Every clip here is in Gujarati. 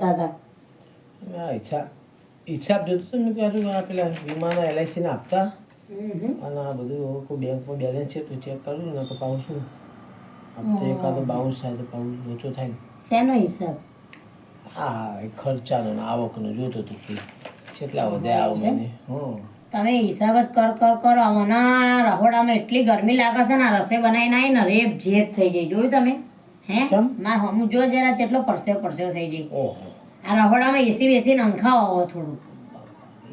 કરતા હતા? હિસાબ જોતો તો મેં કહ્યું આ પેલા વીમાના LIC ના આપતા અને આ બધું કોઈ બેંકમાં બેલેન્સ છે તો ચેક કરું ને તો પાઉં છું હપ્તો એકાદો બાઉન્સ થાય તો પાઉં ઓછો થાય ને. શેનો હિસાબ? હા એ ખર્ચાનો ને આવકનો જોતો હતો કે કેટલા વધે આવ મને. તમે હિસાબ જ કરો. મને રહોડામાં એટલી ગરમી લાગે છે ને, આ રસોઈ બનાવીને આવી ને રેપ ઝેપ થઈ જાય. જોયું તમે? હે મારે હમું જો જરા કેટલો પરસેવો થઈ જાય. ઓહો આ રહોડામાં એસી બેસી નંખાવો થોડું.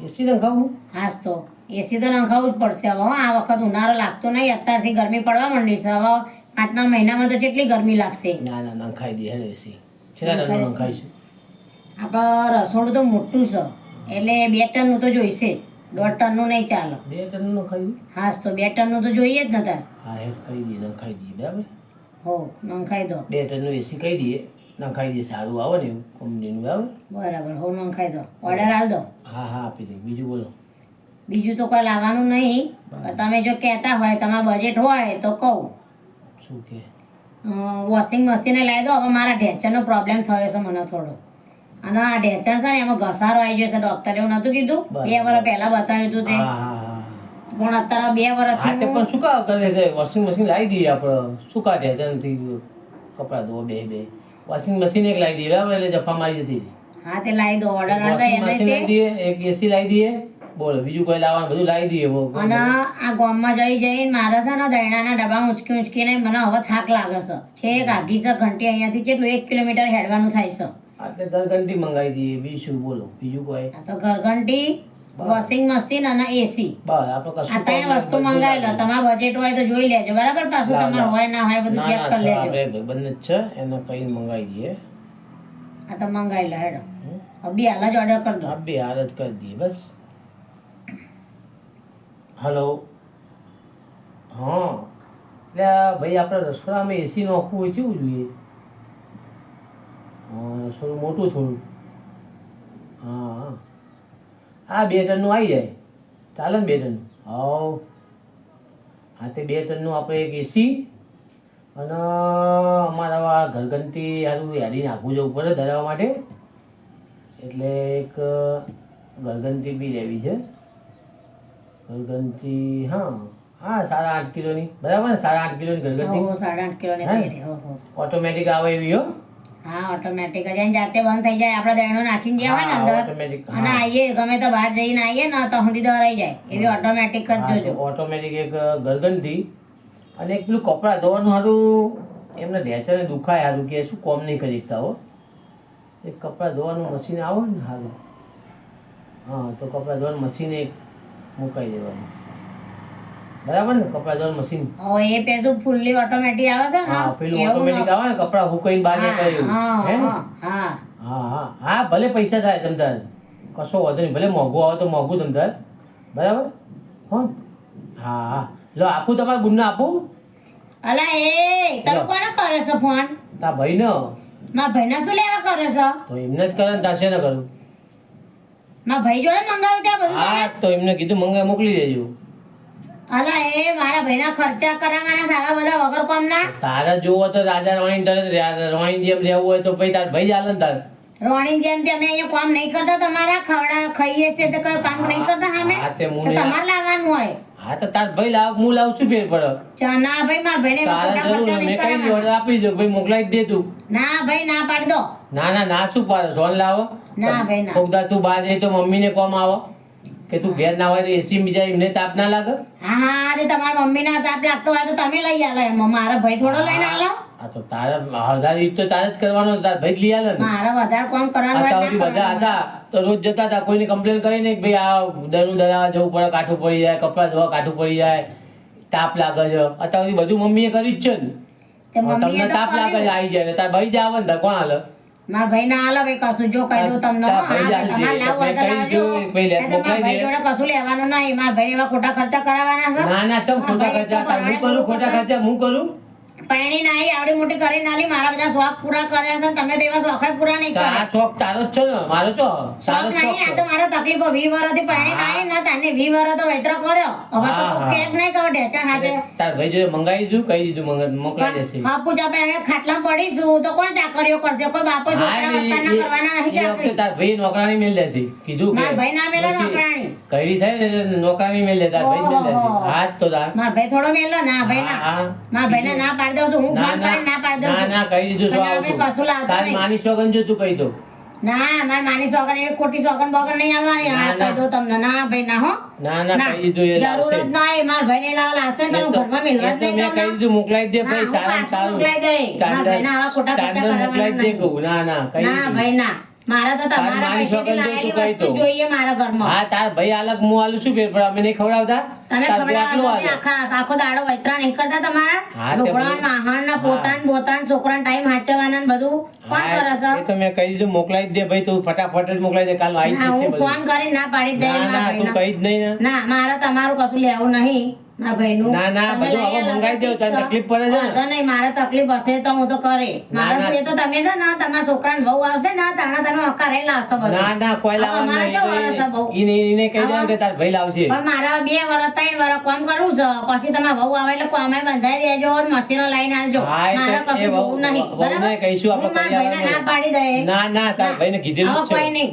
એસી નખાવું? હાસ તો એસી તો નંખાવું જ પડશે હવે. આ વખત ઉનાળો લાગતો નહીં, અત્યારથી ગરમી પડવા માંડી છે. હવે 5 મહિનામાં તો કેટલી ગરમી લાગશે. ના ના નખાઈ દે હે એસી. કેટલા ટનનું નખાઈશું? આપણા રસોડું તો મોટું છે એટલે 2 ટનનું તો જોઈશે. 1.5 ટનનું નહીં ચાલે. 2 ટનનું નખાયું? હાસ તો 2 ટનનું તો જોઈએ જ ને તાર. હા એ કહી દઈએ નખાઈ દઈએ બરાબર. હો નંખાઈ દો. 2 ટનનું એસી કહી દઈએ નખાઈ દઈએ. સારું આવે ને એવું કંપનીનું બરાબર. બરાબર હો નંખાઈ દો. ઓર્ડર આલ દો. હા હા આપી દે. બીજું બોલો. બીજું તો કોઈ લાવવાનું નહીં. તમે જો કહેતા હોય તમારું બજેટ હોય તો કહું. શું કે? વોશિંગ મશીને લાવી દો. હવે મારા ઢેચરનો પ્રોબ્લેમ થયો છે મને થોડો. અને આ ઢેચર છે ને એમાં ઘસારો આવી ગયો છે. ડૉક્ટરે એવું નહોતું કીધું? 2 વર્ષ પહેલા બતાવ્યું હતું તે. હા હા પણ અત્યારે 2 વર્ષથી પણ શું કા કરે છે? વોશિંગ મશીન લાવી દઈએ આપણે. શું કા ઢેચરથી કપડાં ધોવા બે વોશિંગ મશીન એક લાવી દઈએ બરાબર. એટલે જફા મારી જતી હતી. હા તે લાવી દો. ઓર્ડર આલ દો. વોશિંગ મશીન લાવી દઈએ, એક એસી લાવી દઈએ. બોલો બીજું કોઈ લાવવાનું? બધું લાવી દઈએ. અને આ ગામમાં જઈને મારે છે ને દૈણાના ડબ્બા ઉંચકીને મને હવે થાક લાગે છે. છેક આઘી છે ઘંટી અહીંયાથી કેટલું 1 કિલોમીટર હેડવાનું થાય છે. એટલે ઘરઘંટી મંગાવી દઈએ. બીજું શું બોલો? બીજું કોઈ? આ તો ઘરઘંટી, વોશિંગ મશીન અને એસી. બસ આપણે કશું આ 3 વસ્તુ મંગાવી લો. તમારું બજેટ હોય તો જોઈ લેજો બરાબર. પાછું તમારું હોય ના હોય બધું ચેક કરી લેજો. આપણે બંને જ છે એને કઈ મંગાવી દઈએ. આ તો મંગાવી લો હેડો. અબી હાલ જ ઓર્ડર કરી દો. અબી હાલ જ કરી દઈએ બસ. હલો હા એટલે ભાઈ આપણે રસોડામાં એસી નાખવું હોય કેવું જોઈએ? હા રસોડું મોટું થોડું. હા હા 2 ટનનું આવી જાય ચાલે ને? 2 ટનનું હા હા તે 2 ટનનું આપણે એક એસી અને અમારા ઘરઘંટી સારું યાદી નાખવું જવું પડે ધરાવવા માટે. એટલે એક ઘરઘંટી બી લેવી છે. ઘરઘંટી હા 8.5 કિલોની બરાબર ને? 8.5 કિલોની ઘરઘંટી. 8.5 કિલોની થઈ રહી. ઓટોમેટિક આવે એવી હો. હા ઓટોમેટિક જ એની જાતે બંધ થઈ જાય. આપણે દળનો નાખીને ગયા હોય ને અંદર ઓટોમેટિક. અને આવીએ ગમે તો બહાર જઈને આવીએ ને તો સુધી દરાઈ જાય એવી ઓટોમેટિક જ જોજો. ઓટોમેટિક એક ઘરઘંટી અને એક પેલું કપડાં ધોવાનું સારું એમને ઢેચરને દુખાય સારું કે શું કોમ નહીં કરી શકતા હો. એક કપડાં ધોવાનું મશીન આવે ને સારું. હા તો કપડાં ધોવાનું મશીન એક મુકાઈ દેવાનું બરાબર ને? કપડાં ધોવાનું મશીન. એ પેલું ફૂલ્લી ઓટોમેટિક આવે છે ને? હા પેલું ઓટોમેટિક આવે ને કપડાં હુકાઈને બહાર નીકળ્યું. હે ને? હા હા હા ભલે પૈસા થાય તમતાર કશો વાંધો નહીં. ભલે મોંઘું આવે તો મોંઘું તમતાર બરાબર. હા હા લો આપું તમારા બુનને આપું? અલા એ તમે કોને કરે છો ફોન? તા ભાઈને. મારા ભાઈને શું લેવા કરે છો? તો એમને જ કરે ને તાશે ને કરું? મારા ભાઈ જોડે મંગાવ્યું ત્યાં બધું હા તો એમને કીધું મંગાવી મોકલી દેજો. અલા એ મારા ભાઈના ખર્ચા કરાવવાના સારા બધા વગર કોમના. તારે જોવો તો રાજા રાણી તરત રાણી જેમ રહેવું હોય તો પછી તાર ભાઈ જ હાલે ને તાર. રોણી જેમ તમે અહીંયા કામ નહીં કરતા તમારા ખવડા ખાઈએ છે તો કઈ કામ નહીં કરતા સામે? હા તે હું તમારે લાવવાનું હોય. હા તો તાર ભાઈ લાવ હું લાવ શું ફેર પડે? ના ભાઈ મારા ભાઈને તારે ખોટા જરૂર ખર્ચા મેં નહીં કઈ કરાવવાના. order આપી દો ભાઈ મોકલાવી જ દે તું. ના ભાઈ ના પાડી દો. ના ના ના શું પાડે? સોન લાવો. ના ભાઈ ના. કોકદા તું બહાર જઈ તો મમ્મીને કોમ આવો કે તું ઘેર ના હોય તો એસી બીજા એમને તાપ ના લાગે? હા તે તમારા મમ્મીને તાપ લાગતો હોય તો તમે લઈ આલો એમાં. મારા ભાઈ થોડો લઈને આલો. હા તો તારે 1000 યુઝ તો તારે જ કરવાનો. તાર ભાઈ જ લઈ આલે ને. મારે વધારે કામ કરવાનું હોય અત્યાર સુધી ના બધા કરવાનું. હતા તો રોજ જતા હતા. કોઈને કમ્પ્લેન કરી નહીં કે ભાઈ આ દરનું દરાવા જવું પડે, કાઠું પડી જાય, કપડાં ધોવા કાઠું પડી જાય, તાપ લાગે છે. અત્યાર સુધી બધું મમ્મીએ કર્યું જ છે ને. તે મમ્મીએ તમને તો તાપ લાગે છે કર્યું. આવી જાય તાર ભાઈ જ આવે ને તાર કોણ હાલે? મારા ભાઈ ના આલો ભાઈ કશું જો કહી દઉં તમને. તાર હા, ભાઈ ભાઈ, જ તમારે લાવવું હોય તો કઈ લાવજો. જો, ભાઈ લેત એ તમારા મોકલાઈ ભાઈ દે. જોડે કશું લેવાનું નહીં. મારા ભાઈ એવા ખોટા ખર્ચા કરાવવાના છે. ના ના ચમ હા, ખોટા ભાઈ, ખર્ચા તો તાર હું કરું? ખોટા ખર્ચા હું કરું? પરણી નાઈ આવડી મોટી કરી નાલી મારા બધા શોખ પૂરા કર્યા છે તમે તો એવા શોખ જ પૂરા નહીં તો આ કર્યા શોખ તારો જ છે ને મારો છો શોખ તારો જ નહીં આ તો શોખ મારા તકલીફો 20 વર્ષથી પરણી નાઈ ને તને 20 વર્ષ તો વેતરો કર્યો હવે તો હા, હા. કેક નહીં કહો ઢેચણ હાથે તાર ભાઈ જો મંગાવી દીધું કહી દીધું મોકલાઈ દેશે હા પૂજા ભાઈ હવે ખાટલા પડીશું તો કોણ ચાકરીઓ કરશે કોઈ બાપો છોકરા વત્તાના કરવાના નહીં એ વખતે ચાકરી તાર ભાઈ નોકરાની મેલ દેશે કીધું માર ભાઈ ના મેલો પછી નોકરાણી કઈડી થાય ને નોકરાની મેલ દે તાર ભાઈ મેલ દેશે ઓહો. હાથ તો તાર માર ભાઈ થોડો મેલો ના ભાઈ હા, ના હા. માર ભાઈને ના પાડી દઉં છું હું ના ફોન કરીને ના પાડી દઉં ના છું ના કહી દીધું શું પણ આપણે કશું આવતું લાવતા તાર નહીં. માની સોગન જો તું કહી દો ના માર માની સોગન એવી ખોટી સોગન બોગન નહીં આલવાની ના, હા ના. કહી દઉં તમને ના ભાઈ ના હો ના ના કહી દીધું એ જરૂર લાવશે જ નહીં માર ભાઈને લાવવા લાવશે ને તો હું ઘરમાં મેલવા જ એ તો નહીં મેં દઉં કહી દીધું મોકલાઈ દે ના, ભાઈ હું સારામાં પાછું સારું મોકલાઈ દઈ. મારા ભાઈને આવા ખોટા ખર્ચા તારને મોકલાઈ જ દે કરવાના કહું ના ના કહી ના દીધું ભાઈ ના મારા તો તાર તમારા માની પૈસેથી સોગન જો તું લાયેલી કહી વસ્તુ દો. જોઈએ મારા ઘરમાં હા તાર ભાઈ અલગ હું આલું છું પણ અમે નહીં ખવડાવતા તમે તાર ભાઈ આટલું ખવડાવો આલે. છો આખો દાડો વૈતરા નહીં કરતા તમારા હા, તે લુગડાં, બધું- વાહણ ને હા. પોતાન બોતાન છોકરાને ટાઈમ હાચવવાના ને બધું કોણ કરે છે હા, એ તો મેં કહી દીધું મોકલાઈ જ દે ભાઈ તું ફટાફટ જ મોકલાઈ દે કાલ આવી જ ના જશે હું બધું. ફોન કરીને ના પાડી જ દઈ ના મારા ના તું ભાઈને. કહી જ નહીં ને ના મારે તમારું કશું લેવું નહીં મારા ભાઈનું ના, ના, તમે બધું લઈ હવે આવો મંગાઈ તો દો, તને ઠીક તકલીફ પડે છે ને? વાંધો નહીં મારે તકલીફ હશે તો હું તો કરે મારે ના. તો એ તો તમે છે ને તમારા છોકરાને વહુ આવશે ને તાણા તમે હકારે લાવશો બધું. ના ના કોઈ હવે લાવવાનું અમારે નહીં. કેવું વરસ છે બહુ? એને કહી દેવાનું કે તાર ભાઈ લાવશે પણ મારા 2 વર્ષ 3 વર્ષ કામ કરવું છે પછી તમે વહુ આવે એટલે કામે બંધાઈ દેજો અને મશીનો લઈને આવજો હા, એ તો મારે એ કશું વહુ- બહુ નહીં વહુને બરાબર કહીશું આપણે હું મારા ભાઈને કરી ના પાડી દે ના ના તાર ભાઈને કીધેલું હવે જ છે કોઈ નહીં